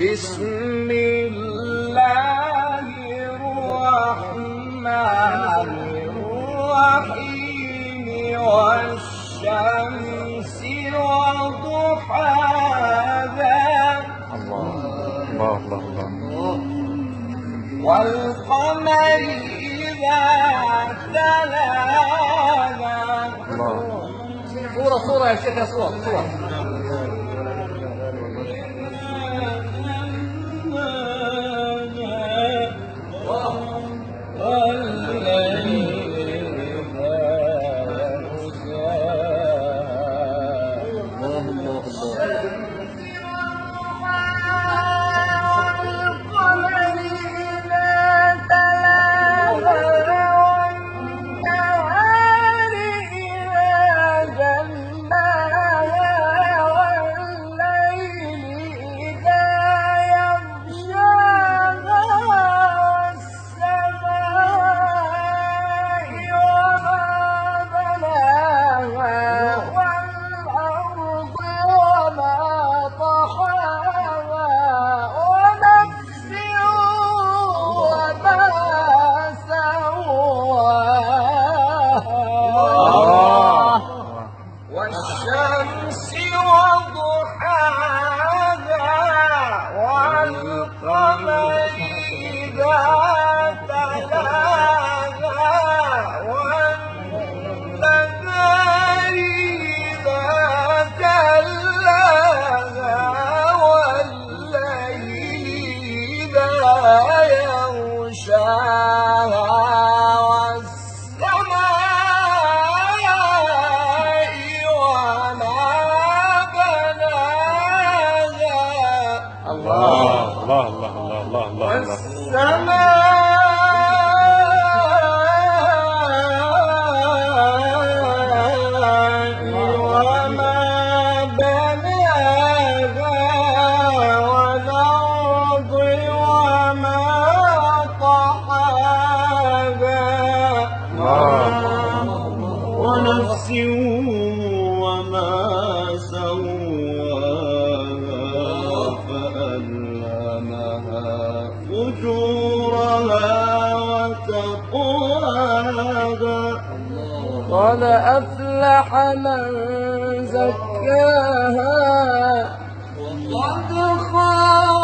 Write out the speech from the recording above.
بسم الله الرحمن الرحيم والشمس وضحاها والقمر إذا تلاها صورة يا شيخ يا صورة والشمس وضحاها والقمر إذا تلاها والنهار إذا جلاها والليل إذا يغشاها والسماء وما بناها والأرض وما طحاها ونفس وما سواها فألهمها فجورها وتقواها قد أفلح من زكاها وقد خاب